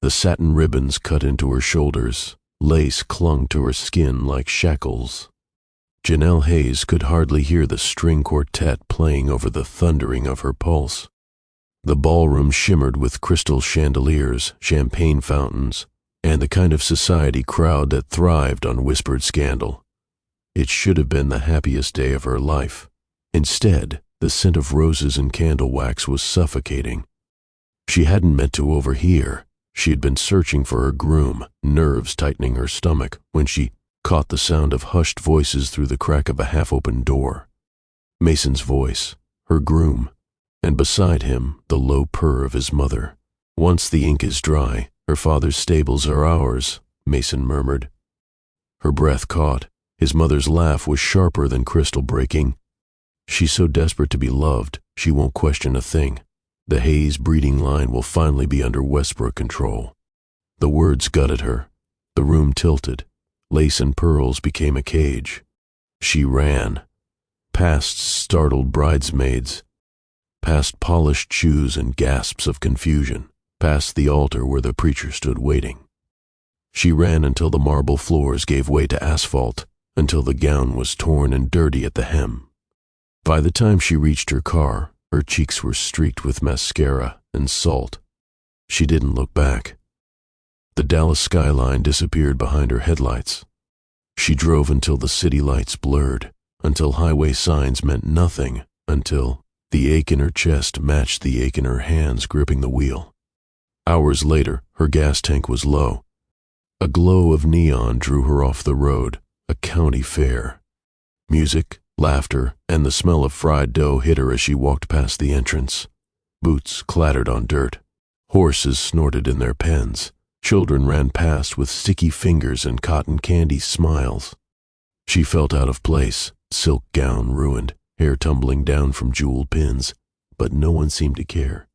The satin ribbons cut into her shoulders. Lace clung to her skin like shackles. Janelle Hayes could hardly hear the string quartet playing over the thundering of her pulse. The ballroom shimmered with crystal chandeliers, champagne fountains, and the kind of society crowd that thrived on whispered scandal. It should have been the happiest day of her life. Instead, the scent of roses and candle wax was suffocating. She hadn't meant to overhear. She had been searching for her groom, nerves tightening her stomach, when she caught the sound of hushed voices through the crack of a half-open door. Mason's voice, her groom, and beside him the low purr of his mother. "Once the ink is dry, her father's stables are ours," Mason murmured. Her breath caught. His mother's laugh was sharper than crystal breaking. "She's so desperate to be loved, she won't question a thing. The Hayes breeding line will finally be under Westbrook control." The words gutted her. The room tilted. Lace and pearls became a cage. She ran. Past startled bridesmaids. Past polished shoes and gasps of confusion. Past the altar where the preacher stood waiting. She ran until the marble floors gave way to asphalt, until the gown was torn and dirty at the hem. By the time she reached her car, her cheeks were streaked with mascara and salt. She didn't look back. The Dallas skyline disappeared behind her headlights. She drove until the city lights blurred, until highway signs meant nothing, until the ache in her chest matched the ache in her hands gripping the wheel. Hours later, her gas tank was low. A glow of neon drew her off the road, a county fair. Music, laughter, and the smell of fried dough hit her as she walked past the entrance. Boots clattered on dirt. Horses snorted in their pens. Children ran past with sticky fingers and cotton candy smiles. She felt out of place, silk gown ruined, hair tumbling down from jeweled pins, but no one seemed to care.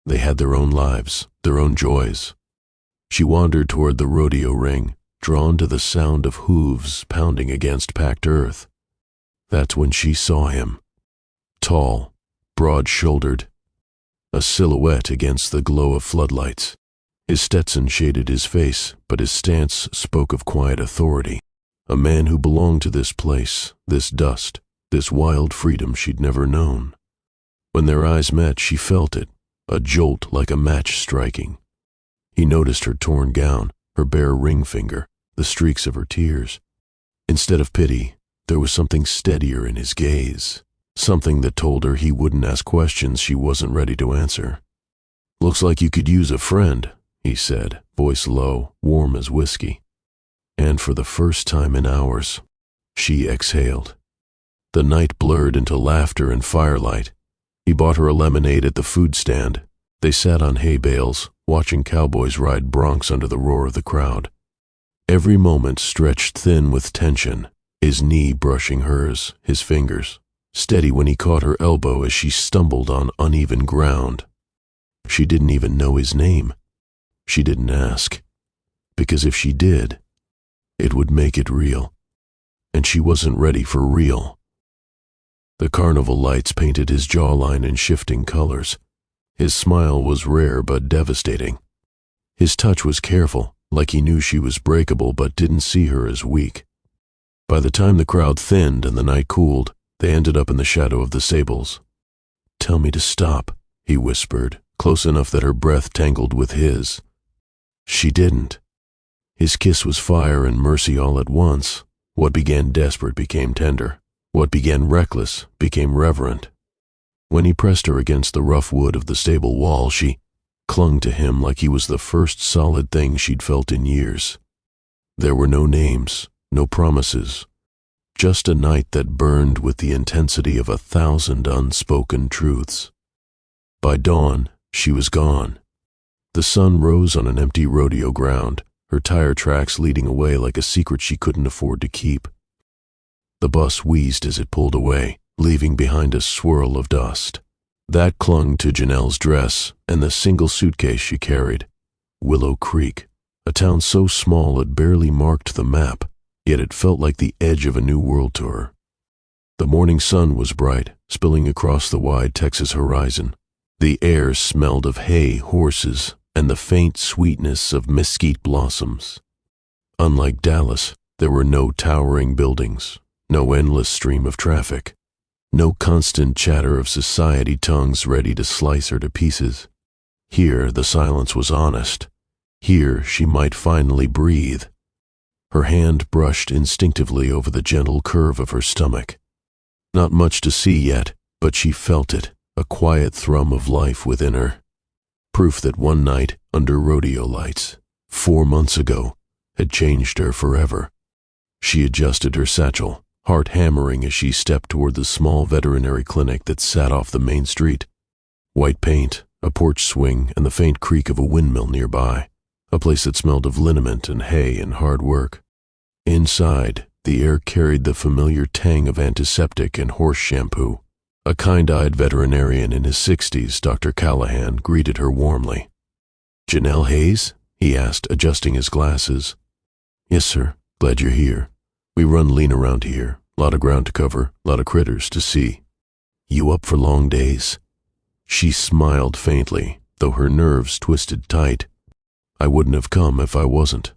They had their own lives, their own joys. She wandered toward the rodeo ring, drawn to the sound of hooves pounding against packed earth. That's when she saw him. Tall, broad-shouldered, a silhouette against the glow of floodlights. His Stetson shaded his face, but his stance spoke of quiet authority. A man who belonged to this place, this dust, this wild freedom she'd never known. When their eyes met, she felt it, a jolt like a match striking. He noticed her torn gown, her bare ring finger, the streaks of her tears. Instead of pity, there was something steadier in his gaze, something that told her he wouldn't ask questions she wasn't ready to answer. "Looks like you could use a friend," he said, voice low, warm as whiskey. And for the first time in hours, she exhaled. The night blurred into laughter and firelight. He bought her a lemonade at the food stand. They sat on hay bales, watching cowboys ride broncs under the roar of the crowd. Every moment stretched thin with tension, his knee brushing hers, his fingers, steady when he caught her elbow as she stumbled on uneven ground. She didn't even know his name. She didn't ask, because if she did, it would make it real, and she wasn't ready for real. The carnival lights painted his jawline in shifting colors. His smile was rare but devastating. His touch was careful, like he knew she was breakable but didn't see her as weak. By the time the crowd thinned and the night cooled, they ended up in the shadow of the sables. "Tell me to stop," he whispered, close enough that her breath tangled with his. She didn't. His kiss was fire and mercy all at once. What began desperate became tender. What began reckless became reverent. When he pressed her against the rough wood of the stable wall, she clung to him like he was the first solid thing she'd felt in years. There were no names, no promises, just a night that burned with the intensity of 1,000 unspoken truths. By dawn, she was gone. The sun rose on an empty rodeo ground, her tire tracks leading away like a secret she couldn't afford to keep. The bus wheezed as it pulled away, leaving behind a swirl of dust. That clung to Janelle's dress and the single suitcase she carried. Willow Creek, a town so small it barely marked the map, yet it felt like the edge of a new world tour. The morning sun was bright, spilling across the wide Texas horizon. The air smelled of hay, horses, and the faint sweetness of mesquite blossoms. Unlike Dallas, there were no towering buildings, no endless stream of traffic, no constant chatter of society tongues ready to slice her to pieces. Here the silence was honest. Here she might finally breathe. Her hand brushed instinctively over the gentle curve of her stomach. Not much to see yet, but she felt it, a quiet thrum of life within her. Proof that one night, under rodeo lights, 4 months ago, had changed her forever. She adjusted her satchel, heart hammering as she stepped toward the small veterinary clinic that sat off the main street. White paint, a porch swing, and the faint creak of a windmill nearby, a place that smelled of liniment and hay and hard work. Inside, the air carried the familiar tang of antiseptic and horse shampoo. A kind-eyed veterinarian in his 60s, Dr. Callahan, greeted her warmly. "Janelle Hayes?" he asked, adjusting his glasses. "Yes, sir. Glad you're here. We run lean around here. Lot of ground to cover, lot of critters to see. You up for long days?" She smiled faintly, though her nerves twisted tight. "I wouldn't have come if I wasn't."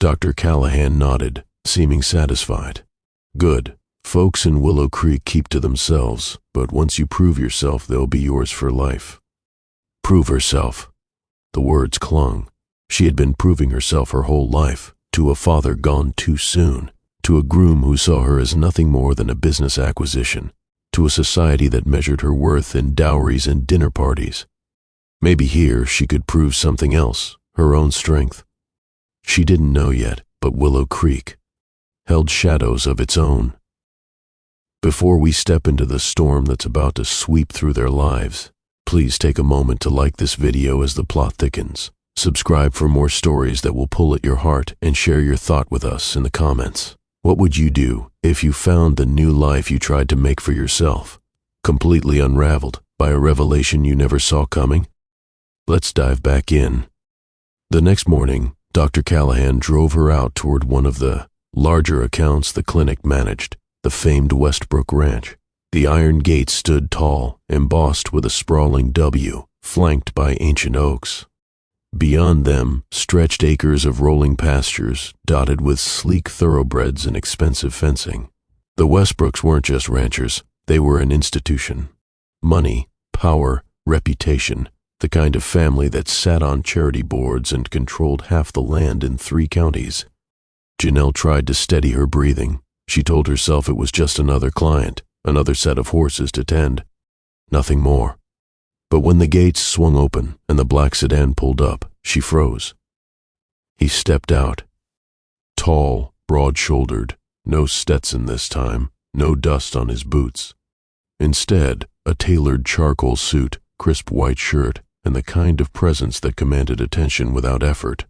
Dr. Callahan nodded, seeming satisfied. "Good. Folks in Willow Creek keep to themselves, but once you prove yourself, they'll be yours for life." Prove herself. The words clung. She had been proving herself her whole life, to a father gone too soon, to a groom who saw her as nothing more than a business acquisition, to a society that measured her worth in dowries and dinner parties. Maybe here she could prove something else, her own strength. She didn't know yet, but Willow Creek held shadows of its own. Before we step into the storm that's about to sweep through their lives, please take a moment to like this video as the plot thickens. Subscribe for more stories that will pull at your heart, and share your thought with us in the comments. What would you do if you found the new life you tried to make for yourself completely unraveled by a revelation you never saw coming? Let's dive back in. The next morning, Dr. Callahan drove her out toward one of the larger accounts the clinic managed, the famed Westbrook Ranch. The iron gates stood tall, embossed with a sprawling W, flanked by ancient oaks. Beyond them stretched acres of rolling pastures, dotted with sleek thoroughbreds and expensive fencing. The Westbrooks weren't just ranchers, they were an institution. Money, power, reputation, the kind of family that sat on charity boards and controlled half the land in 3 counties. Janelle tried to steady her breathing. She told herself it was just another client, another set of horses to tend. Nothing more. But when the gates swung open and the black sedan pulled up, she froze. He stepped out. Tall, broad-shouldered, no Stetson this time, no dust on his boots. Instead, a tailored charcoal suit, crisp white shirt, and the kind of presence that commanded attention without effort.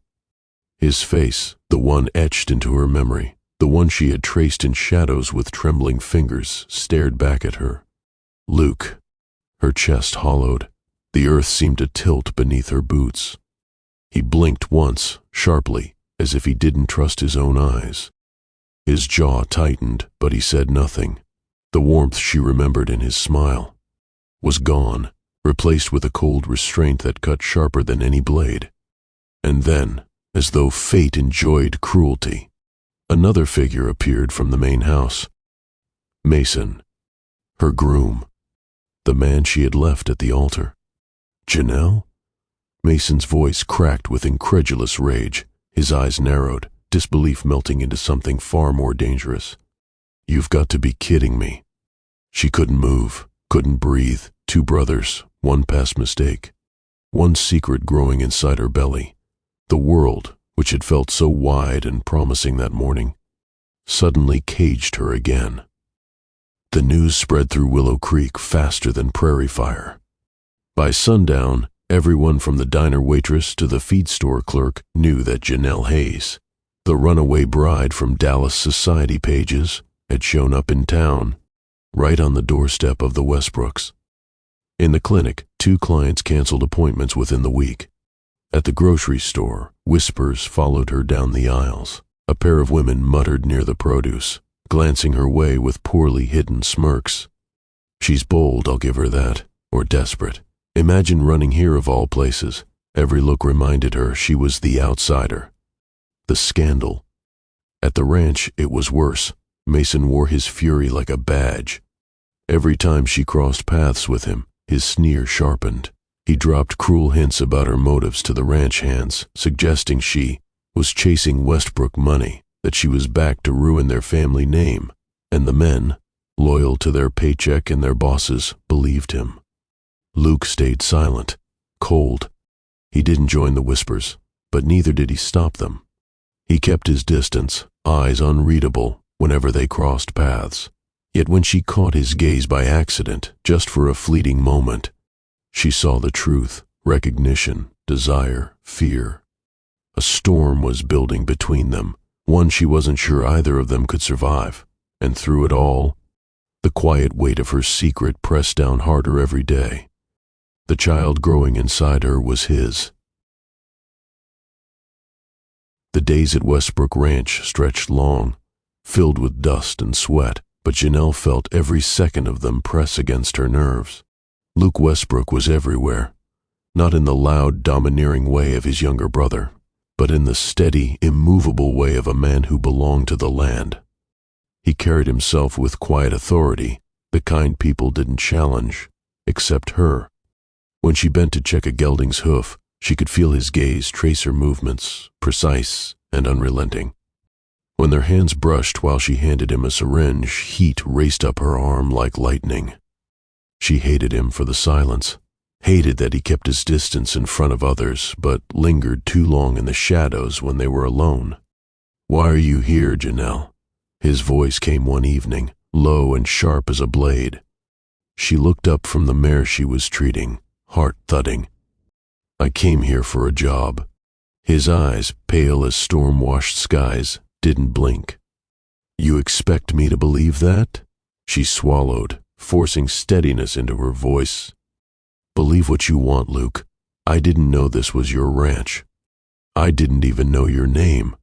His face, the one etched into her memory, the one she had traced in shadows with trembling fingers, stared back at her. Luke. Her chest hollowed. The earth seemed to tilt beneath her boots. He blinked once, sharply, as if he didn't trust his own eyes. His jaw tightened, but he said nothing. The warmth she remembered in his smile was gone, replaced with a cold restraint that cut sharper than any blade. And then, as though fate enjoyed cruelty, another figure appeared from the main house. Mason, her groom, the man she had left at the altar. Janelle? Mason's voice cracked with incredulous rage. His eyes narrowed, disbelief melting into something far more dangerous. "You've got to be kidding me." She couldn't move, couldn't breathe. 2 brothers, one past mistake. One secret growing inside her belly. The world, which had felt so wide and promising that morning, suddenly caged her again. The news spread through Willow Creek faster than prairie fire. By sundown, everyone from the diner waitress to the feed store clerk knew that Janelle Hayes, the runaway bride from Dallas society pages, had shown up in town, right on the doorstep of the Westbrooks. In the clinic, 2 clients canceled appointments within the week. At the grocery store, whispers followed her down the aisles. A pair of women muttered near the produce, glancing her way with poorly hidden smirks. She's bold, I'll give her that, or desperate. Imagine running here of all places. Every look reminded her she was the outsider. The scandal. At the ranch, it was worse. Mason wore his fury like a badge. Every time she crossed paths with him, his sneer sharpened. He dropped cruel hints about her motives to the ranch hands, suggesting she was chasing Westbrook money, that she was back to ruin their family name, and the men, loyal to their paycheck and their bosses, believed him. Luke stayed silent, cold. He didn't join the whispers, but neither did he stop them. He kept his distance, eyes unreadable whenever they crossed paths. Yet when she caught his gaze by accident, just for a fleeting moment, she saw the truth, recognition, desire, fear. A storm was building between them, one she wasn't sure either of them could survive. And through it all, the quiet weight of her secret pressed down harder every day. The child growing inside her was his. The days at Westbrook Ranch stretched long, filled with dust and sweat, but Janelle felt every second of them press against her nerves. Luke Westbrook was everywhere, not in the loud, domineering way of his younger brother, but in the steady, immovable way of a man who belonged to the land. He carried himself with quiet authority, the kind people didn't challenge, except her. When she bent to check a gelding's hoof, she could feel his gaze trace her movements, precise and unrelenting. When their hands brushed while she handed him a syringe, heat raced up her arm like lightning. She hated him for the silence, hated that he kept his distance in front of others, but lingered too long in the shadows when they were alone. "Why are you here, Janelle?" His voice came one evening, low and sharp as a blade. She looked up from the mare she was treating, heart thudding. "I came here for a job." His eyes, pale as storm-washed skies, didn't blink. "You expect me to believe that?" She swallowed, forcing steadiness into her voice. "Believe what you want, Luke. I didn't know this was your ranch. I didn't even know your name."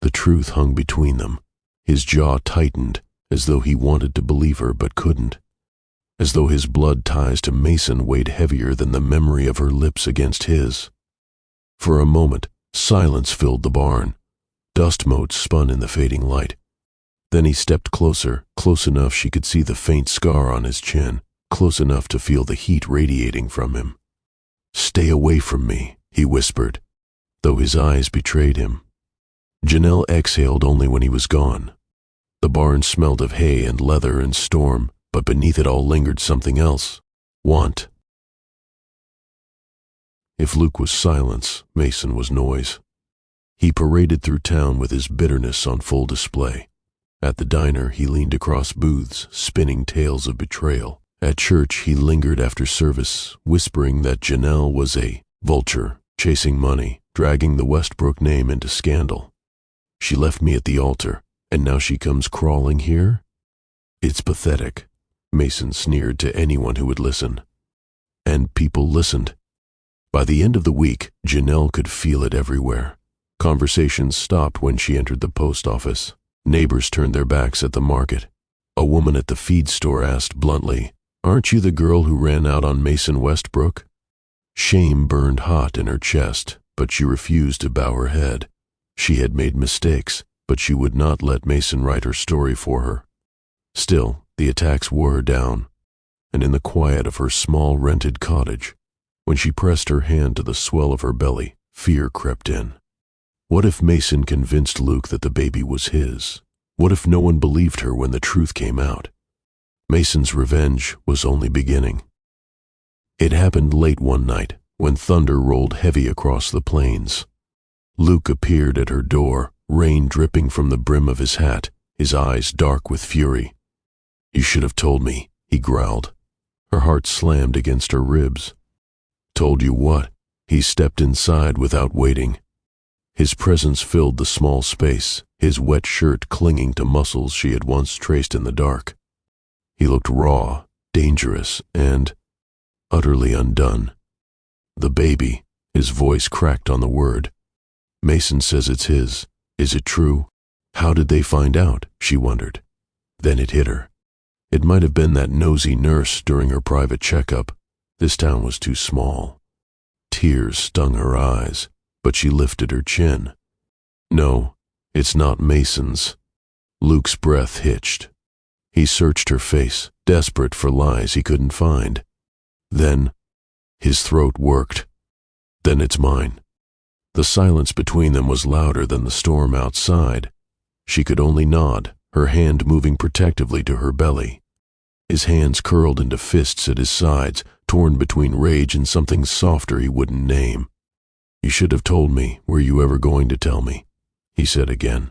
The truth hung between them. His jaw tightened, as though he wanted to believe her but couldn't, as though his blood ties to Mason weighed heavier than the memory of her lips against his. For a moment, silence filled the barn. Dust motes spun in the fading light. Then he stepped closer, close enough she could see the faint scar on his chin, close enough to feel the heat radiating from him. "Stay away from me," he whispered, though his eyes betrayed him. Janelle exhaled only when he was gone. The barn smelled of hay and leather and storm, but beneath it all lingered something else. Want. If Luke was silence, Mason was noise. He paraded through town with his bitterness on full display. At the diner, he leaned across booths, spinning tales of betrayal. At church, he lingered after service, whispering that Janelle was a vulture, chasing money, dragging the Westbrook name into scandal. "She left me at the altar, and now she comes crawling here?" "It's pathetic," Mason sneered to anyone who would listen. And people listened. By the end of the week, Janelle could feel it everywhere. Conversations stopped when she entered the post office. Neighbors turned their backs at the market. A woman at the feed store asked bluntly, "Aren't you the girl who ran out on Mason Westbrook?" Shame burned hot in her chest, but she refused to bow her head. She had made mistakes, but she would not let Mason write her story for her. Still, the attacks wore her down, and in the quiet of her small rented cottage, when she pressed her hand to the swell of her belly, fear crept in. What if Mason convinced Luke that the baby was his? What if no one believed her when the truth came out? Mason's revenge was only beginning. It happened late one night, when thunder rolled heavy across the plains. Luke appeared at her door, rain dripping from the brim of his hat, his eyes dark with fury. "You should have told me," he growled. Her heart slammed against her ribs. "Told you what?" He stepped inside without waiting. His presence filled the small space, his wet shirt clinging to muscles she had once traced in the dark. He looked raw, dangerous, and utterly undone. "The baby," his voice cracked on the word. "Mason says it's his. Is it true?" How did they find out, she wondered. Then it hit her. It might have been that nosy nurse during her private checkup. This town was too small. Tears stung her eyes, but she lifted her chin. "No, it's not Mason's." Luke's breath hitched. He searched her face, desperate for lies he couldn't find. Then, his throat worked. "Then it's mine." The silence between them was louder than the storm outside. She could only nod, her hand moving protectively to her belly. His hands curled into fists at his sides, torn between rage and something softer he wouldn't name. "You should have told me. Were you ever going to tell me?" he said again.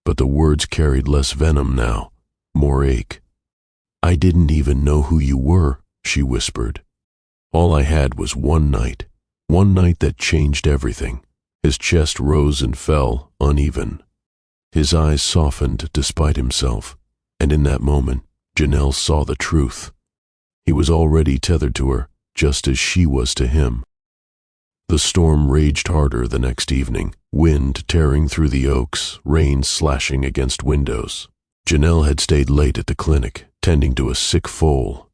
But the words carried less venom now, more ache. "I didn't even know who you were," she whispered. "All I had was one night that changed everything." His chest rose and fell, uneven. His eyes softened despite himself, and in that moment, Janelle saw the truth. He was already tethered to her, just as she was to him. The storm raged harder the next evening, wind tearing through the oaks, rain slashing against windows. Janelle had stayed late at the clinic, tending to a sick foal.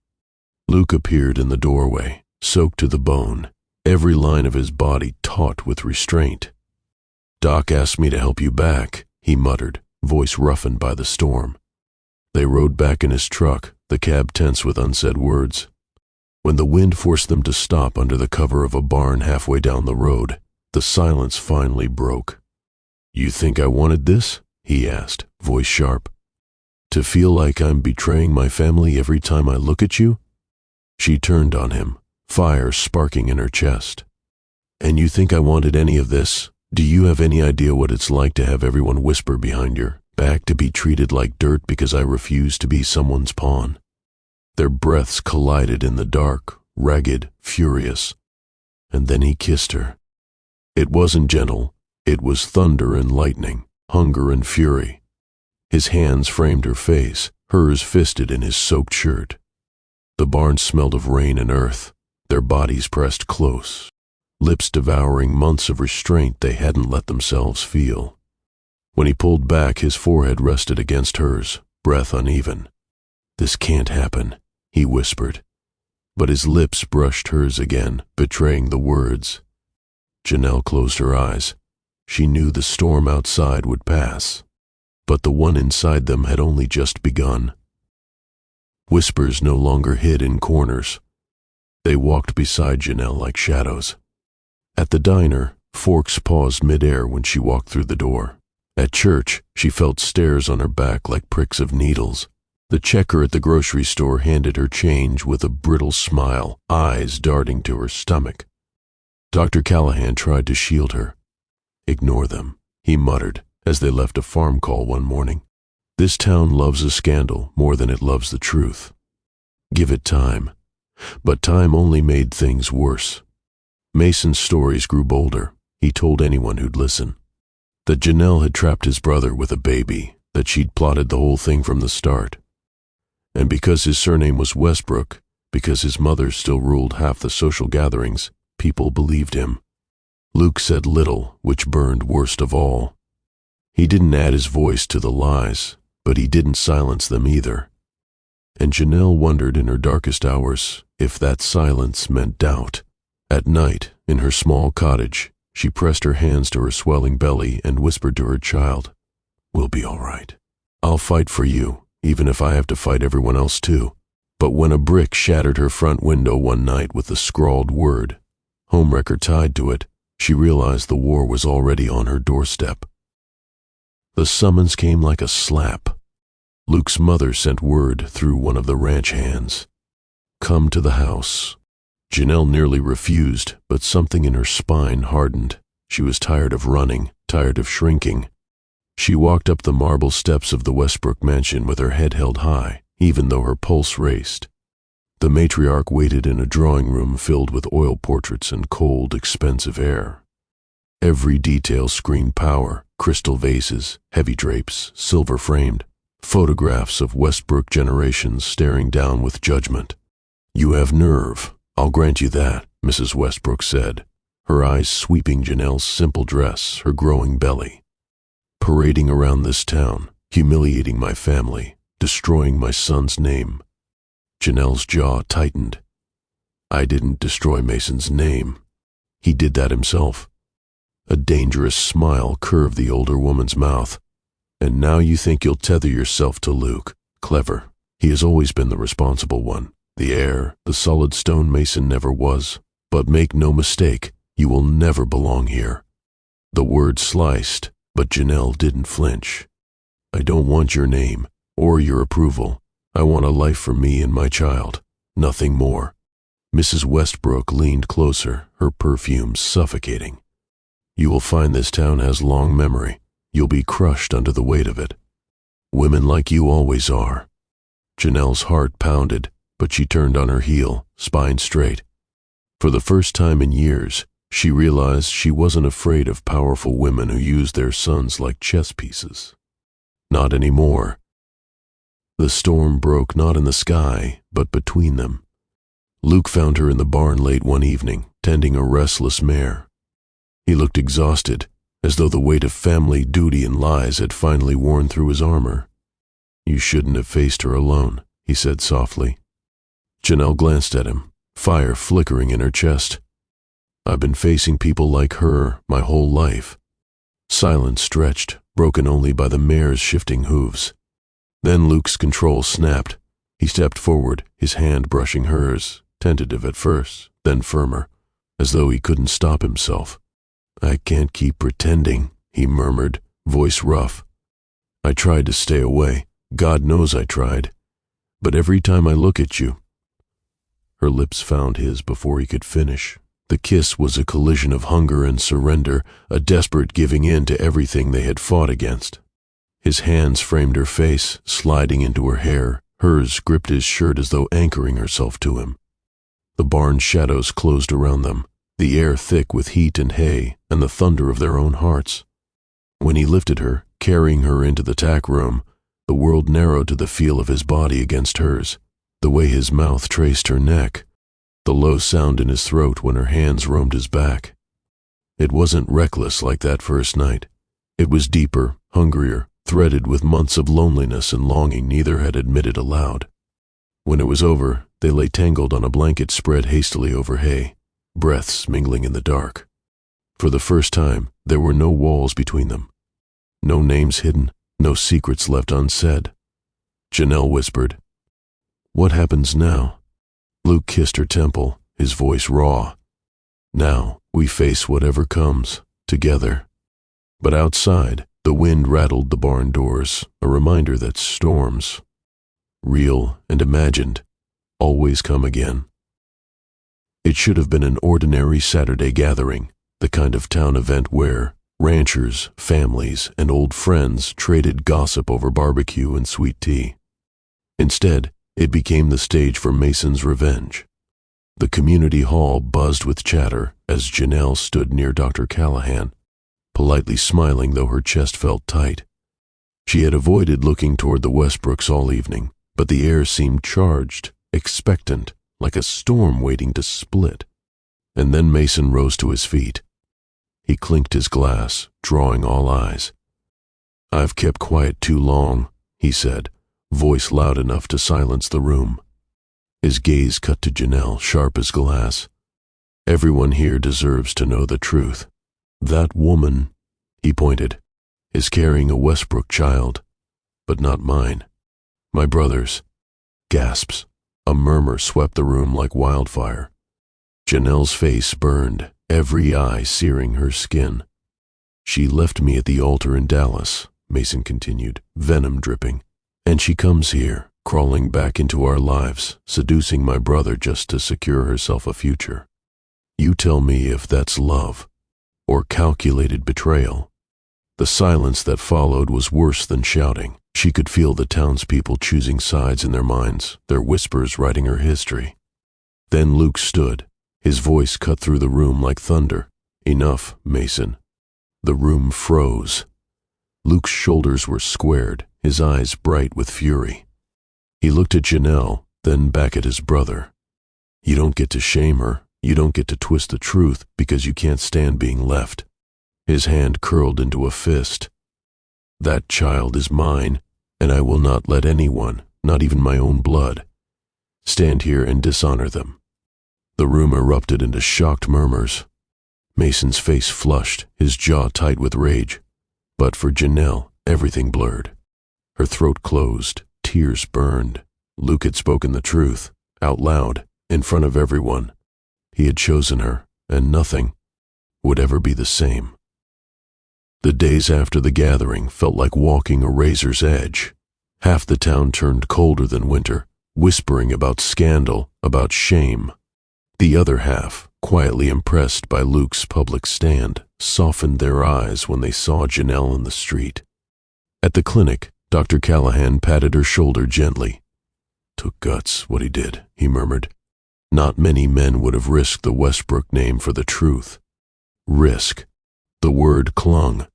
Luke appeared in the doorway, soaked to the bone, every line of his body taut with restraint. "Doc asked me to help you back," he muttered, voice roughened by the storm. They rode back in his truck, the cab tense with unsaid words. When the wind forced them to stop under the cover of a barn halfway down the road, the silence finally broke. "You think I wanted this?" he asked, voice sharp. "To feel like I'm betraying my family every time I look at you?" She turned on him, fire sparking in her chest. "And you think I wanted any of this? Do you have any idea what it's like to have everyone whisper behind your back, to be treated like dirt because I refuse to be someone's pawn?" Their breaths collided in the dark, ragged, furious. And then he kissed her. It wasn't gentle. It was thunder and lightning, hunger and fury. His hands framed her face, hers fisted in his soaked shirt. The barn smelled of rain and earth, their bodies pressed close, lips devouring months of restraint they hadn't let themselves feel. When he pulled back, his forehead rested against hers, breath uneven. "This can't happen," he whispered, but his lips brushed hers again, betraying the words. Janelle closed her eyes. She knew the storm outside would pass, but the one inside them had only just begun. Whispers no longer hid in corners. They walked beside Janelle like shadows. At the diner, Forks paused midair when she walked through the door. At church, she felt stares on her back like pricks of needles. The checker at the grocery store handed her change with a brittle smile, eyes darting to her stomach. Dr. Callahan tried to shield her. "Ignore them," he muttered as they left a farm call one morning. "This town loves a scandal more than it loves the truth. Give it time." But time only made things worse. Mason's stories grew bolder. He told anyone who'd listen. That Janelle had trapped his brother with a baby, that she'd plotted the whole thing from the start. And because his surname was Westbrook, because his mother still ruled half the social gatherings, people believed him. Luke said little, which burned worst of all. He didn't add his voice to the lies, but he didn't silence them either. And Janelle wondered in her darkest hours if that silence meant doubt. At night, in her small cottage, she pressed her hands to her swelling belly and whispered to her child, "We'll be all right. I'll fight for you, even if I have to fight everyone else too." But when a brick shattered her front window one night with the scrawled word, "Homewrecker," tied to it, she realized the war was already on her doorstep. The summons came like a slap. Luke's mother sent word through one of the ranch hands. "Come to the house." Janelle nearly refused, but something in her spine hardened. She was tired of running, tired of shrinking. She walked up the marble steps of the Westbrook mansion with her head held high, even though her pulse raced. The matriarch waited in a drawing room filled with oil portraits and cold, expensive air. Every detail screamed power: crystal vases, heavy drapes, silver-framed, photographs of Westbrook generations staring down with judgment. "You have nerve, I'll grant you that," Mrs. Westbrook said, her eyes sweeping Janelle's simple dress, her growing belly. "Parading around this town, humiliating my family, destroying my son's name." Janelle's jaw tightened. "I didn't destroy Mason's name." He did that himself. A dangerous smile curved the older woman's mouth. And now you think you'll tether yourself to Luke. Clever. He has always been the responsible one. The heir, the solid stone mason never was. But make no mistake, you will never belong here. The word sliced, but Janelle didn't flinch. I don't want your name, or your approval. I want a life for me and my child. Nothing more. Mrs. Westbrook leaned closer, her perfume suffocating. You will find this town has long memory. You'll be crushed under the weight of it. Women like you always are. Janelle's heart pounded, but she turned on her heel, spine straight. For the first time in years, she realized she wasn't afraid of powerful women who used their sons like chess pieces. Not anymore. The storm broke not in the sky, but between them. Luke found her in the barn late one evening, tending a restless mare. He looked exhausted, as though the weight of family duty and lies had finally worn through his armor. You shouldn't have faced her alone, he said softly. Janelle glanced at him, fire flickering in her chest. I've been facing people like her my whole life. Silence stretched, broken only by the mare's shifting hooves. Then Luke's control snapped. He stepped forward, his hand brushing hers, tentative at first, then firmer, as though he couldn't stop himself. I can't keep pretending, he murmured, voice rough. I tried to stay away. God knows I tried. But every time I look at you... Her lips found his before he could finish. The kiss was a collision of hunger and surrender, a desperate giving in to everything they had fought against. His hands framed her face, sliding into her hair. Hers gripped his shirt as though anchoring herself to him. The barn shadows closed around them, the air thick with heat and hay and the thunder of their own hearts. When he lifted her, carrying her into the tack room, the world narrowed to the feel of his body against hers, the way his mouth traced her neck, the low sound in his throat when her hands roamed his back. It wasn't reckless like that first night. It was deeper, hungrier, threaded with months of loneliness and longing neither had admitted aloud. When it was over, they lay tangled on a blanket spread hastily over hay, breaths mingling in the dark. For the first time, there were no walls between them. No names hidden, no secrets left unsaid. Janelle whispered, "What happens now?" Luke kissed her temple, his voice raw. "Now, we face whatever comes, together." But outside, the wind rattled the barn doors, a reminder that storms, real and imagined, always come again. It should have been an ordinary Saturday gathering, the kind of town event where ranchers, families, and old friends traded gossip over barbecue and sweet tea. Instead, it became the stage for Mason's revenge. The community hall buzzed with chatter as Janelle stood near Dr. Callahan, politely smiling though her chest felt tight. She had avoided looking toward the Westbrooks all evening, but the air seemed charged, expectant, like a storm waiting to split. And then Mason rose to his feet. He clinked his glass, drawing all eyes. "I've kept quiet too long," he said, voice loud enough to silence the room. His gaze cut to Janelle, sharp as glass. "Everyone here deserves to know the truth. That woman," he pointed, "is carrying a Westbrook child, but not mine. My brother's." Gasps. A murmur swept the room like wildfire. Janelle's face burned, every eye searing her skin. "She left me at the altar in Dallas," Mason continued, venom dripping. "And she comes here, crawling back into our lives, seducing my brother just to secure herself a future. You tell me if that's love, or calculated betrayal." The silence that followed was worse than shouting. She could feel the townspeople choosing sides in their minds, their whispers writing her history. Then Luke stood, his voice cut through the room like thunder. "Enough, Mason." The room froze. Luke's shoulders were squared, his eyes bright with fury. He looked at Janelle, then back at his brother. "You don't get to shame her. You don't get to twist the truth because you can't stand being left." His hand curled into a fist. "That child is mine, and I will not let anyone, not even my own blood, stand here and dishonor them." The room erupted into shocked murmurs. Mason's face flushed, his jaw tight with rage. But for Janelle, everything blurred. Her throat closed, tears burned. Luke had spoken the truth, out loud, in front of everyone. He had chosen her, and nothing would ever be the same. The days after the gathering felt like walking a razor's edge. Half the town turned colder than winter, whispering about scandal, about shame. The other half, quietly impressed by Luke's public stand, softened their eyes when they saw Janelle in the street. At the clinic, Dr. Callahan patted her shoulder gently. "Took guts, what he did," he murmured. Not many men would have risked the Westbrook name for the truth. Risk. The word clung.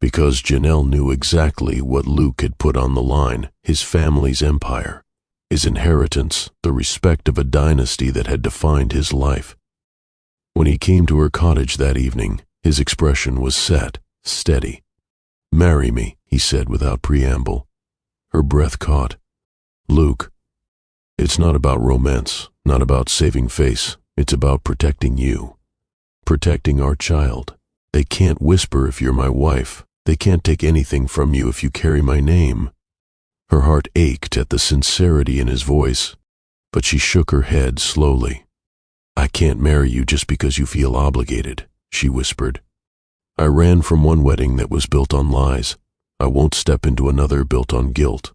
Because Janelle knew exactly what Luke had put on the line, his family's empire, his inheritance, the respect of a dynasty that had defined his life. When he came to her cottage that evening, his expression was set, steady. "Marry me," he said without preamble. Her breath caught. "Luke, it's not about romance, not about saving face. It's about protecting you. Protecting our child. They can't whisper if you're my wife. They can't take anything from you if you carry my name." Her heart ached at the sincerity in his voice, but she shook her head slowly. "I can't marry you just because you feel obligated," she whispered. "I ran from one wedding that was built on lies. I won't step into another built on guilt."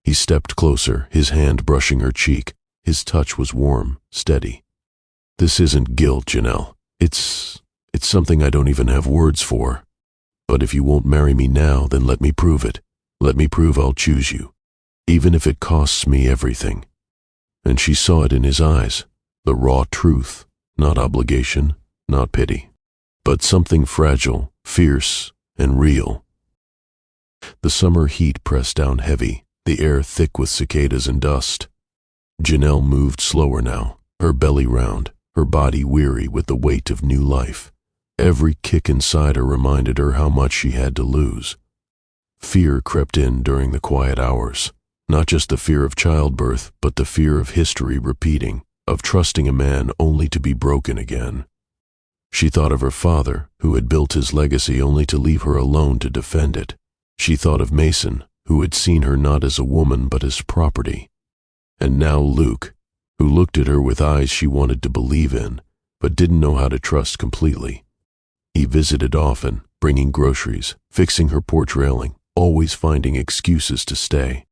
He stepped closer, his hand brushing her cheek. His touch was warm, steady. "This isn't guilt, Janelle. It's something I don't even have words for. But if you won't marry me now, then let me prove it. Let me prove I'll choose you, even if it costs me everything." And she saw it in his eyes, the raw truth, not obligation, not pity, but something fragile, fierce, and real. The summer heat pressed down heavy, the air thick with cicadas and dust. Janelle moved slower now, her belly round, her body weary with the weight of new life. Every kick inside her reminded her how much she had to lose. Fear crept in during the quiet hours, not just the fear of childbirth, but the fear of history repeating, of trusting a man only to be broken again. She thought of her father, who had built his legacy only to leave her alone to defend it. She thought of Mason, who had seen her not as a woman but as property. And now Luke, who looked at her with eyes she wanted to believe in, but didn't know how to trust completely. He visited often, bringing groceries, fixing her porch railing, always finding excuses to stay.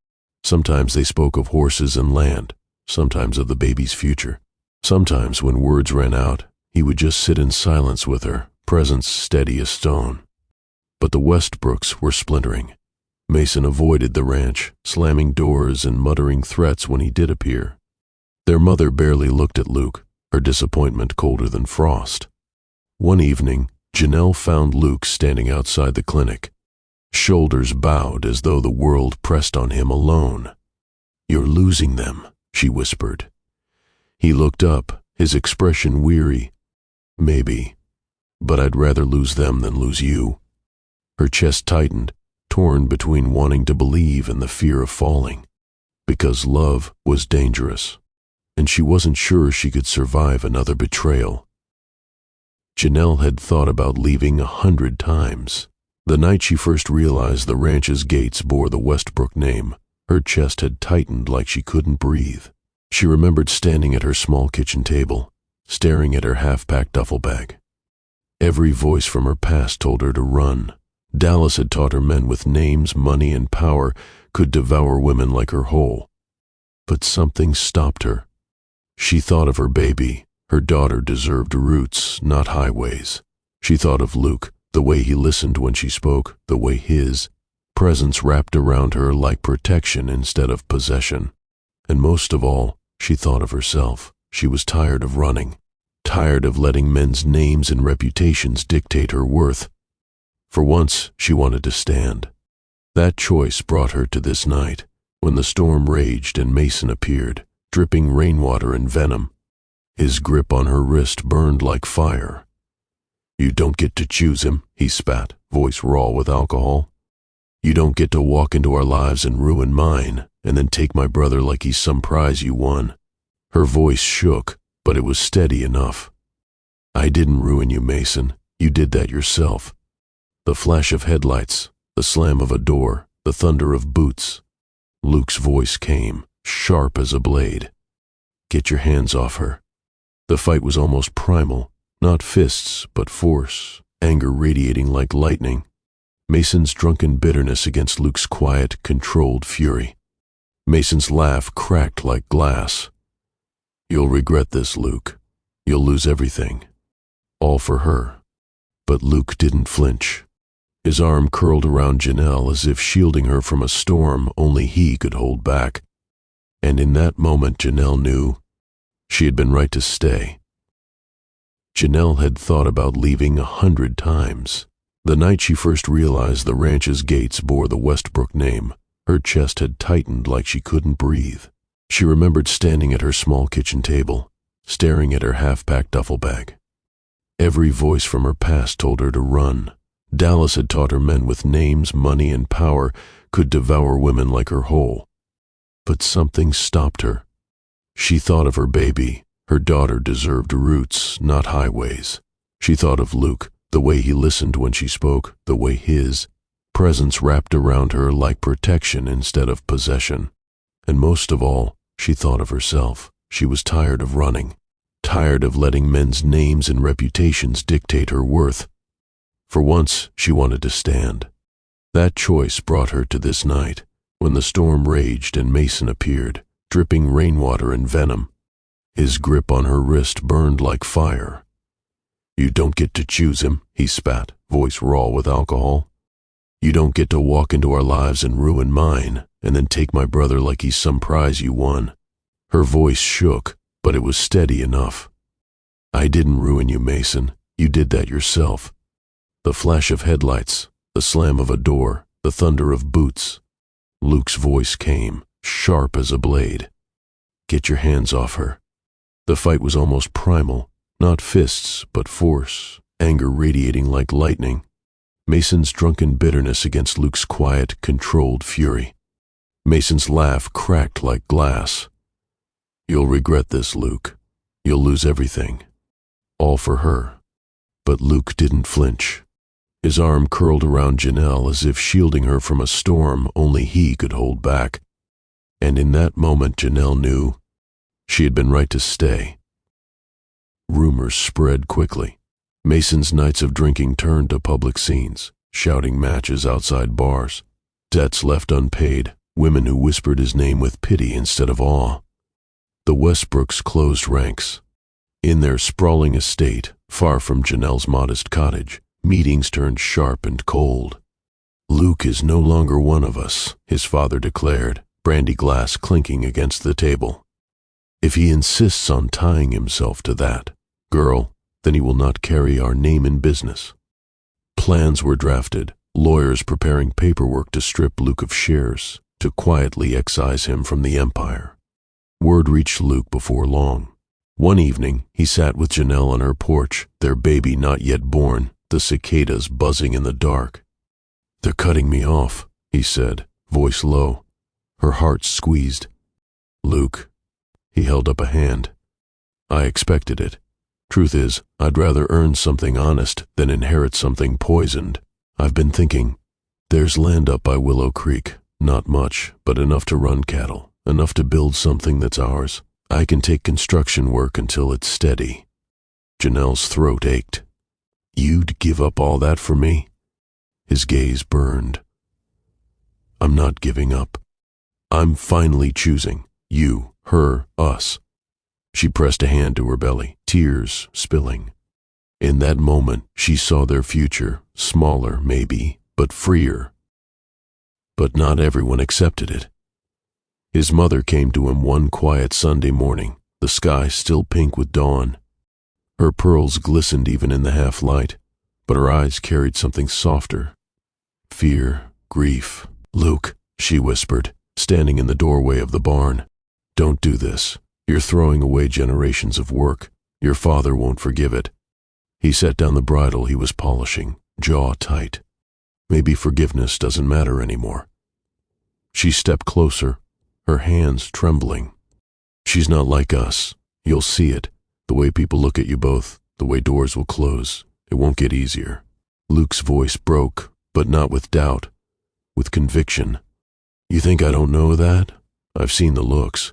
Sometimes they spoke of horses and land, sometimes of the baby's future. Sometimes, when words ran out, he would just sit in silence with her, presence steady as stone. But the Westbrooks were splintering. Mason avoided the ranch, slamming doors and muttering threats when he did appear. Their mother barely looked at Luke, her disappointment colder than frost. One evening, Janelle found Luke standing outside the clinic, shoulders bowed as though the world pressed on him alone. "You're losing them," she whispered. He looked up, his expression weary. "Maybe, but I'd rather lose them than lose you." Her chest tightened, torn between wanting to believe and the fear of falling. Because love was dangerous, and she wasn't sure she could survive another betrayal. Janelle had thought about leaving 100 times. The night she first realized the ranch's gates bore the Westbrook name, her chest had tightened like she couldn't breathe. She remembered standing at her small kitchen table, staring at her half-packed duffel bag. Every voice from her past told her to run. Dallas had taught her men with names, money, and power could devour women like her whole. But something stopped her. She thought of her baby. Her daughter deserved roots, not highways. She thought of Luke, the way he listened when she spoke, the way his presence wrapped around her like protection instead of possession. And most of all, she thought of herself. She was tired of running, tired of letting men's names and reputations dictate her worth. For once, she wanted to stand. That choice brought her to this night, when the storm raged and Mason appeared, dripping rainwater and venom. His grip on her wrist burned like fire. "You don't get to choose him," he spat, voice raw with alcohol. "You don't get to walk into our lives and ruin mine, and then take my brother like he's some prize you won." Her voice shook, but it was steady enough. I didn't ruin you, Mason. You did that yourself. The flash of headlights, the slam of a door, the thunder of boots. Luke's voice came, sharp as a blade. Get your hands off her. The fight was almost primal, not fists, but force, anger radiating like lightning. Mason's drunken bitterness against Luke's quiet, controlled fury. Mason's laugh cracked like glass. You'll regret this, Luke. You'll lose everything. All for her. But Luke didn't flinch. His arm curled around Janelle as if shielding her from a storm only he could hold back. And in that moment Janelle knew she had been right to stay. Janelle had thought about leaving 100 times. The night she first realized the ranch's gates bore the Westbrook name, her chest had tightened like she couldn't breathe. She remembered standing at her small kitchen table, staring at her half-packed duffel bag. Every voice from her past told her to run. Dallas had taught her men with names, money, and power could devour women like her whole. But something stopped her. She thought of her baby. Her daughter deserved roots, not highways. She thought of Luke, the way he listened when she spoke, the way his presence wrapped around her like protection instead of possession. And most of all, she thought of herself. She was tired of running, tired of letting men's names and reputations dictate her worth. For once, she wanted to stand. That choice brought her to this night, when the storm raged and Mason appeared, dripping rainwater and venom. His grip on her wrist burned like fire. You don't get to choose him, he spat, voice raw with alcohol. You don't get to walk into our lives and ruin mine, and then take my brother like he's some prize you won. Her voice shook, but it was steady enough. I didn't ruin you, Mason. You did that yourself. The flash of headlights, the slam of a door, the thunder of boots. Luke's voice came, sharp as a blade. Get your hands off her. The fight was almost primal, not fists, but force, anger radiating like lightning. Mason's drunken bitterness against Luke's quiet, controlled fury. Mason's laugh cracked like glass. You'll regret this, Luke. You'll lose everything. All for her. But Luke didn't flinch. His arm curled around Janelle as if shielding her from a storm only he could hold back. And in that moment Janelle knew she had been right to stay. Rumors spread quickly. Mason's nights of drinking turned to public scenes, shouting matches outside bars, debts left unpaid, women who whispered his name with pity instead of awe. The Westbrooks closed ranks. In their sprawling estate, far from Janelle's modest cottage, meetings turned sharp and cold. Luke is no longer one of us, his father declared, brandy glass clinking against the table. If he insists on tying himself to that girl, then he will not carry our name in business. Plans were drafted, lawyers preparing paperwork to strip Luke of shares, to quietly excise him from the empire. Word reached Luke before long. One evening, he sat with Janelle on her porch, their baby not yet born, the cicadas buzzing in the dark. They're cutting me off, he said, voice low. Her heart squeezed. Luke. He held up a hand. I expected it. Truth is, I'd rather earn something honest than inherit something poisoned. I've been thinking. There's land up by Willow Creek. Not much, but enough to run cattle, enough to build something that's ours. I can take construction work until it's steady. Janelle's throat ached. You'd give up all that for me? His gaze burned. I'm not giving up. I'm finally choosing. You, her, us. She pressed a hand to her belly, tears spilling. In that moment, she saw their future, smaller maybe, but freer. But not everyone accepted it. His mother came to him one quiet Sunday morning, the sky still pink with dawn. Her pearls glistened even in the half-light, but her eyes carried something softer. Fear, grief. Luke, she whispered, standing in the doorway of the barn. Don't do this. You're throwing away generations of work. Your father won't forgive it. He set down the bridle he was polishing, jaw tight. Maybe forgiveness doesn't matter anymore. She stepped closer, her hands trembling. She's not like us. You'll see it, the way people look at you both, The way doors will close, it won't get easier. Luke's voice broke, but not with doubt, with conviction. You think I don't know that? I've seen the looks,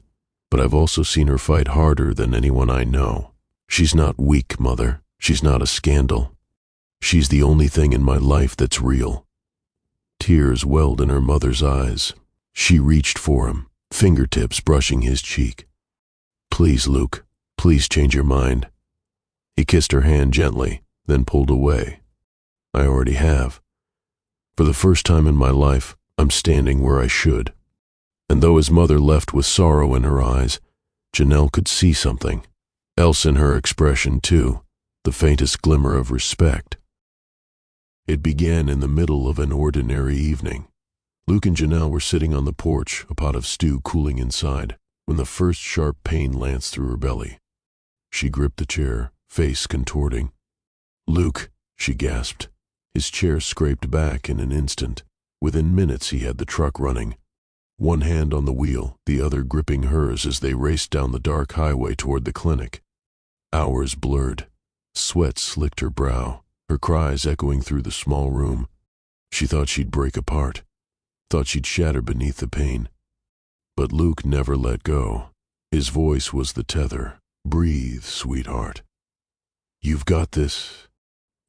but I've also seen her fight harder than anyone I know. She's not weak, Mother. She's not a scandal. She's the only thing in my life that's real. Tears welled in her mother's eyes. She reached for him, fingertips brushing his cheek. Please, Luke, please change your mind. He kissed her hand gently, then pulled away. I already have. For the first time in my life, I'm standing where I should. And though his mother left with sorrow in her eyes, Janelle could see something else in her expression too, the faintest glimmer of respect. It began in the middle of an ordinary evening. Luke and Janelle were sitting on the porch, a pot of stew cooling inside, when the first sharp pain lanced through her belly. She gripped the chair, face contorting. Luke, she gasped. His chair scraped back in an instant. Within minutes he had the truck running. One hand on the wheel, the other gripping hers as they raced down the dark highway toward the clinic. Hours blurred. Sweat slicked her brow, her cries echoing through the small room. She thought she'd break apart, thought she'd shatter beneath the pain. But Luke never let go. His voice was the tether. Breathe, sweetheart. You've got this.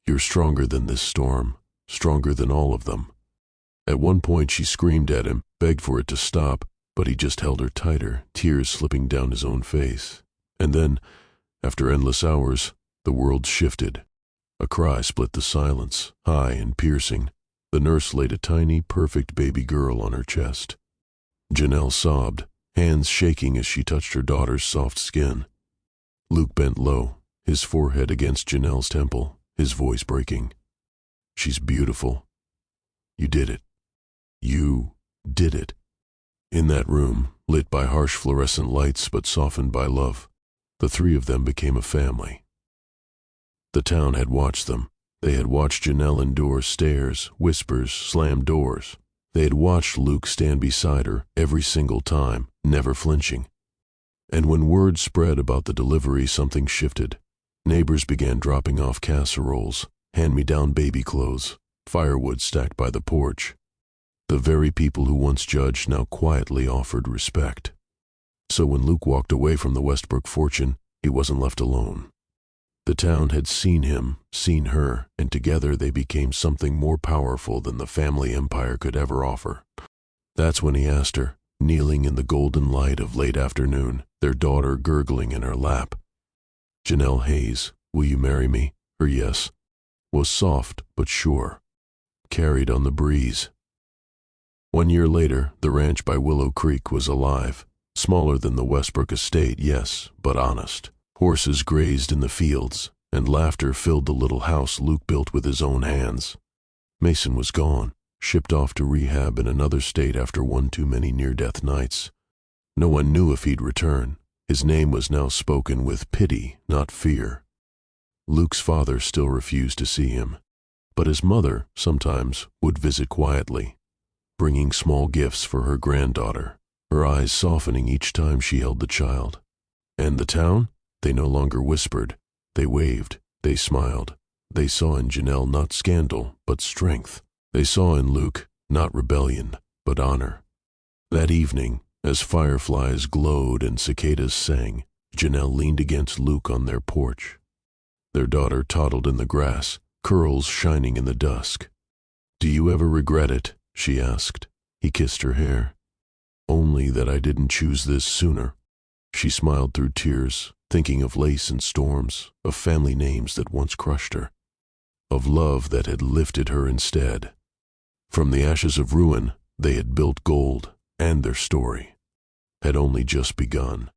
You're stronger than this storm, stronger than all of them. At one point she screamed at him, begged for it to stop, but he just held her tighter, tears slipping down his own face. And then, after endless hours, the world shifted. A cry split the silence, high and piercing. The nurse laid a tiny, perfect baby girl on her chest. Janelle sobbed, hands shaking as she touched her daughter's soft skin. Luke bent low, his forehead against Janelle's temple, his voice breaking. She's beautiful. You did it. You did it. In that room, lit by harsh fluorescent lights but softened by love, the three of them became a family. The town had watched them. They had watched Janelle endure stares, whispers, slammed doors. They had watched Luke stand beside her every single time, never flinching. And when word spread about the delivery, something shifted. Neighbors began dropping off casseroles, hand-me-down baby clothes, firewood stacked by the porch. The very people who once judged now quietly offered respect. So when Luke walked away from the Westbrook fortune, he wasn't left alone. The town had seen him, seen her, and together they became something more powerful than the family empire could ever offer. That's when he asked her, kneeling in the golden light of late afternoon, their daughter gurgling in her lap. Janelle Hayes, will you marry me? Her yes was soft but sure, carried on the breeze. 1 year later, the ranch by Willow Creek was alive. Smaller than the Westbrook estate, yes, but honest. Horses grazed in the fields, and laughter filled the little house Luke built with his own hands. Mason was gone, shipped off to rehab in another state after one too many near-death nights. No one knew if he'd return. His name was now spoken with pity, not fear. Luke's father still refused to see him, but his mother sometimes would visit quietly, bringing small gifts for her granddaughter, her eyes softening each time she held the child. And the town? They no longer whispered. They waved. They smiled. They saw in Janelle not scandal, but strength. They saw in Luke not rebellion, but honor. That evening, as fireflies glowed and cicadas sang, Janelle leaned against Luke on their porch. Their daughter toddled in the grass, curls shining in the dusk. Do you ever regret it? She asked. He kissed her hair. Only that I didn't choose this sooner. She smiled through tears, thinking of lace and storms, of family names that once crushed her, of love that had lifted her instead. From the ashes of ruin, they had built gold, and their story had only just begun.